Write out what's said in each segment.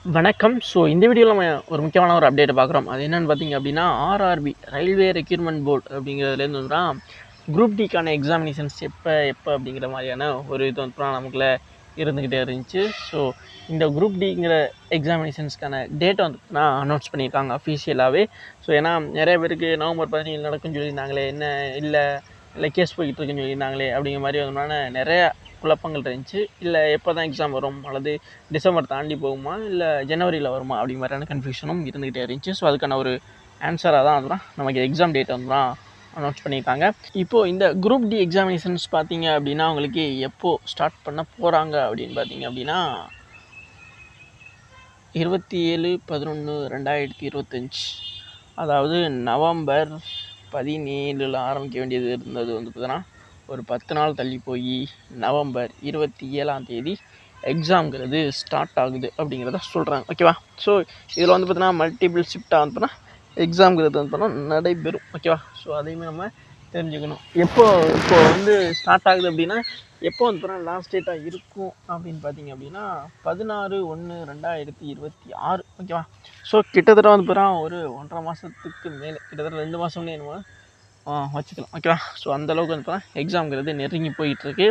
வணக்கம். ஸோ இந்த வீடியோவில் நம்ம ஒரு முக்கியமான ஒரு அப்டேட்டை பார்க்குறோம். அது என்னென்னு பார்த்தீங்க அப்படின்னா, ஆர்ஆர்பி ரயில்வே ரெக்ரூட்மெண்ட் போர்டு அப்படிங்கிறதுலேருந்து வந்துன்னா குரூப் டிக்கான எக்ஸாமினேஷன்ஸ் எப்போ அப்படிங்கிற மாதிரியான ஒரு இது வந்து நமக்குள்ள இருந்துக்கிட்டே இருந்துச்சு. ஸோ இந்த குரூப் டிங்கிற எக்ஸாமினேஷன்ஸ்க்கான டேட்டை வந்து அனௌன்ஸ் பண்ணியிருக்காங்க அஃபீஷியலாகவே. ஸோ ஏன்னா நிறைய பேருக்கு நவம்பர் 17 நடக்குன்னு சொல்லியிருந்தாங்களே, என்ன இல்லை கேஸ் போய்கிட்டு இருக்குன்னு சொல்லியிருந்தாங்களே அப்படிங்கிற மாதிரி வந்து நிறைய குழப்பங்கள் இருந்துச்சு. இல்லை எப்போ தான் எக்ஸாம் வரும், அல்லது டிசம்பர் தாண்டி போகுமா, இல்லை ஜனவரியில் வருமா அப்படிங்கிற மாதிரியான கன்ஃபியூஷனும் இருந்துக்கிட்டே இருந்துச்சு. ஸோ அதுக்கான ஒரு ஆன்சராக தான் அதுதான் நமக்கு எக்ஸாம் டேட் வந்து தான் அனௌன்ஸ் பண்ணியிருக்காங்க. இப்போது இந்த குரூப் டி எக்ஸாமினேஷன்ஸ் பார்த்தீங்க அப்படின்னா உங்களுக்கு எப்போது ஸ்டார்ட் பண்ண போகிறாங்க அப்படின்னு பார்த்தீங்க அப்படின்னா 27/11/2025, அதாவது நவம்பர் 17 ஆரம்பிக்க வேண்டியது இருந்தது வந்து பார்த்தீங்கன்னா ஒரு 10 நாள் தள்ளி போய் நவம்பர் 27 எக்ஸாம்ங்கிறது ஸ்டார்ட் ஆகுது அப்படிங்கிறத சொல்கிறாங்க. ஓகேவா? ஸோ இதில் வந்து பார்த்தீங்கன்னா மல்டிபிள் ஷிஃப்டாக வந்து பார்த்தீங்கன்னா எக்ஸாம்ங்கிறது வந்து பார்த்தீங்கன்னா நடைபெறும். ஓகேவா? ஸோ அதையுமே நம்ம தெரிஞ்சுக்கணும். இப்போ வந்து ஸ்டார்ட் ஆகுது அப்படின்னா எப்போ வந்து பார்த்தீங்கன்னா லாஸ்ட் டேட்டாக இருக்கும் அப்படின்னு பார்த்தீங்க அப்படின்னா 16/1/2026. ஓகேவா? ஸோ கிட்டத்தட்ட வந்து பார்த்தீங்கன்னா ஒரு 1.5 மாதத்துக்கு மேலே, கிட்டத்தட்ட 2 மாதம்னே என்னமோ வச்சுக்கலாம். ஓகேவா? ஸோ அந்தளவுக்கு வந்து பார்த்தா எக்ஸாம்ங்கிறது நெருங்கி போயிட்டுருக்கு.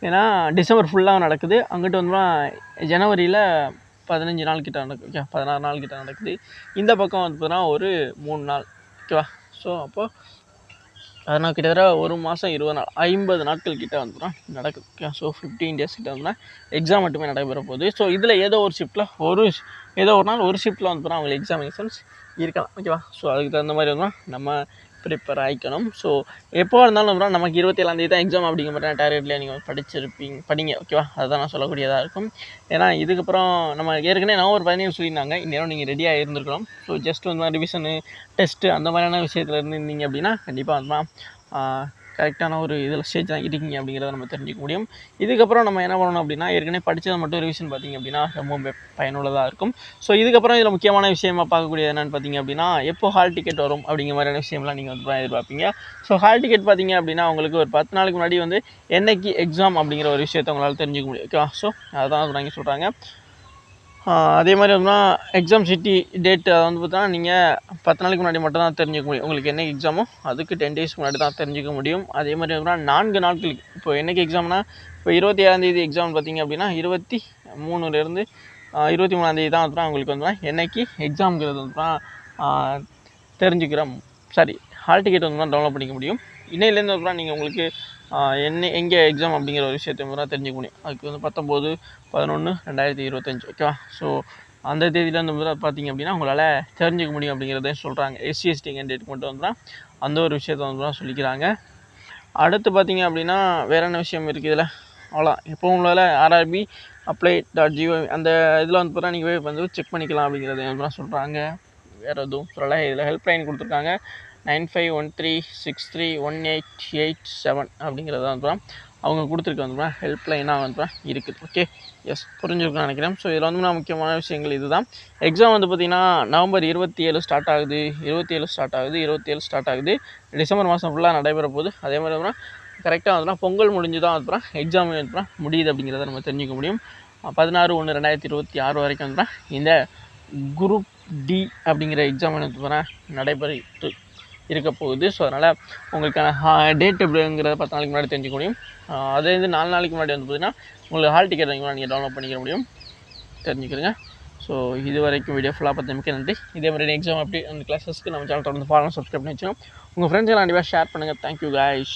ஏன்னா டிசம்பர் ஃபுல்லாக நடக்குது, அங்கிட்டு வந்து ஜனவரியில் 15 நாள் கிட்ட நடக்குது. ஓகே, 16 நாள் கிட்ட நடக்குது. இந்த பக்கம் வந்து பார்த்தீங்கன்னா ஒரு 3 நாள். ஓகேவா? ஸோ அப்போது அதனால் கிட்டத்தட்ட ஒரு மாதம் 20 நாள், 50 நாட்கள் கிட்ட வந்து நடக்குது. ஓகே, ஸோ 15 டேஸ் கிட்ட வந்து எக்ஸாம் மட்டுமே நடைபெற போகுது. ஸோ இதில் ஏதோ ஒரு ஷிஃப்ட்டில் ஏதோ ஒரு நாள் ஒரு ஷிஃப்ட்டில் வந்து அவங்களுக்கு எக்ஸாமினேஷன்ஸ் இருக்கலாம். ஓகேவா? ஸோ அதுக்கு தகுந்த மாதிரி வந்து நம்ம ப்ரிப்பேர் ஆகிக்கணும். ஸோ எப்போ இருந்தாலும் நமக்கு 27 தான் எக்ஸாம் அப்படிங்கிற மாதிரி டார்கெட்டில் நீங்கள் படிங்க. ஓகேவா? அதுதான் நான் சொல்லக்கூடியதாக இருக்கும். ஏன்னா இதுக்கப்புறம் நம்ம ஏற்கனவே நவம்பர் 17 சொல்லியிருந்தாங்க, இந்நேரம் நீங்கள் ரெடியாக இருந்திருக்கலாம். ஸோ ஜஸ்ட் வந்து ரிவிஷனு, டெஸ்ட்டு அந்த மாதிரியான விஷயத்தில் இருந்தீங்க அப்படின்னா கண்டிப்பாக வந்து கரெக்டான ஒரு இதில் ஸ்டேஜ் தான் இருக்கீங்க அப்படிங்கிறத நம்ம தெரிஞ்சிக்க முடியும். இதுக்கப்புறம் நம்ம என்ன பண்ணணும் அப்படின்னா, ஏற்கனவே படித்ததை மட்டும் ரிவிஷன் பார்த்திங்க அப்படின்னா ரொம்ப பயனுள்ளதாக இருக்கும். ஸோ இதுக்கப்புறம் இதில் முக்கியமான விஷயமாக பார்க்கக்கூடியது என்னென்னு பார்த்தீங்க அப்படின்னா, எப்போ ஹால் டிக்கெட் வரும் அப்படிங்கிற மாதிரியான விஷயம்லாம் நீங்கள் வந்து எதிர்பார்ப்பீங்க. ஸோ ஹால் டிக்கெட் பார்த்தீங்க அப்படின்னா உங்களுக்கு ஒரு 10 நாளுக்கு முன்னாடி வந்து என்னைக்கு எக்ஸாம் அப்படிங்கிற ஒரு விஷயத்தை உங்களால் தெரிஞ்சுக்க முடியும். ஓகேவா? ஸோ அதுதான் நாங்கள் சொல்கிறாங்க. அதே மாதிரி வந்து எக்ஸாம் சிட்டி டேட்டு அதை வந்து பார்த்தா நீங்கள் 10 நாளைக்கு முன்னாடி மட்டும் தான் தெரிஞ்சுக்க முடியும். உங்களுக்கு என்ன எக்ஸாமோ அதுக்கு 10 டேஸ் முன்னாடி தான் தெரிஞ்சிக்க முடியும். அதே மாதிரி வந்து 4 நாட்களுக்கு, இப்போ என்றைக்கு எக்ஸாம்னா இப்போ 27 எக்ஸாம் பார்த்திங்க அப்படின்னா 23லேருந்து 23 தான் வந்து உங்களுக்கு வந்து என்றைக்கு எக்ஸாம்ங்கிறது வந்து தெரிஞ்சுக்கிறோம். ஹால் டிக்கெட் வந்து டவுன்லோட் பண்ணிக்க முடியும். இன்னையிலேருந்து வந்து நீங்கள் உங்களுக்கு எங்கே எக்ஸாம் அப்படிங்கிற ஒரு விஷயத்தை வந்து தெரிஞ்சுக்க முடியும். அதுக்கு வந்து 19/11/2025. ஓகேவா? ஸோ அந்த தேதியில் வந்து பார்த்திங்க அப்படின்னா உங்களால் தெரிஞ்சிக்க முடியும் அப்படிங்கிறதையும் சொல்கிறாங்க. SC/ST கேண்டிடேட் மட்டும் வந்து அந்த ஒரு விஷயத்தை வந்து சொல்லிக்கிறாங்க. அடுத்து பார்த்திங்க அப்படின்னா வேறு என்ன விஷயம் இருக்குது இதில்? அவ்வளோதான். இப்போ உங்களால் RRB apply.gov அந்த இதில் வந்து பார்த்தா நீங்கள் போய் வந்து செக் பண்ணிக்கலாம் அப்படிங்கிறத வந்து சொல்கிறாங்க. வேறு எதுவும் சொல்லலை. இதில் ஹெல்ப்லைன் கொடுத்துருக்காங்க 9513631887 அப்படிங்கிறது வந்து அவங்க கொடுத்துருக்க வந்து ஹெல்ப்லைனாக வந்து இருக்குது. ஓகே, எஸ், புரிஞ்சுருக்குன்னு நினைக்கிறேன். ஸோ இதில் வந்து முக்கியமான விஷயங்கள் இதுதான். எக்ஸாம் வந்து பார்த்திங்கன்னா நவம்பர் 27 ஸ்டார்ட் ஆகுது, 27 ஸ்டார்ட் ஆகுது, டிசம்பர் மாதம் ஃபுல்லாக நடைபெற போகுது. அதே மாதிரி வந்து கரெக்டாக வந்து பொங்கல் முடிஞ்சு தான் வந்து எக்ஸாம் வந்து முடியுது அப்படிங்கிறத நம்ம தெரிஞ்சுக்க முடியும். 16/1/2026 வரைக்கும் வந்து இந்த குரூப் டி அப்படிங்கிற எக்ஸாம் வந்து நடைபெறிட்டு இருக்க போகுது. ஸோ அதனால் உங்களுக்கான டேட் எப்படிங்கிறத 10 நாளைக்கு முன்னாடி தெரிஞ்சுக்க முடியும். அதே வந்து 4 நாளைக்கு முன்னாடி வந்து பார்த்திங்கன்னா உங்களுக்கு ஹால் டிக்கெட் நீங்கள் டவுன்லோட் பண்ணிக்க முடியும். தெரிஞ்சுக்கிறீங்க. ஸோ இது வரைக்கும் வீடியோ ஃபுல்லாக பார்த்து மிக்க நன்றி. இதே மாதிரி எக்ஸாம் அப்படி அந்த கிளாஸஸ்க்கு நம்ம சேனல் தொடர்ந்து ஃபாலோ, சப்ஸ்கிரைப் பண்ணி வச்சுக்கோங்க. உங்கள் ஃப்ரெண்ட்ஸ் எல்லாம் கண்டிப்பாக ஷேர் பண்ணுங்கள். Thank you guys.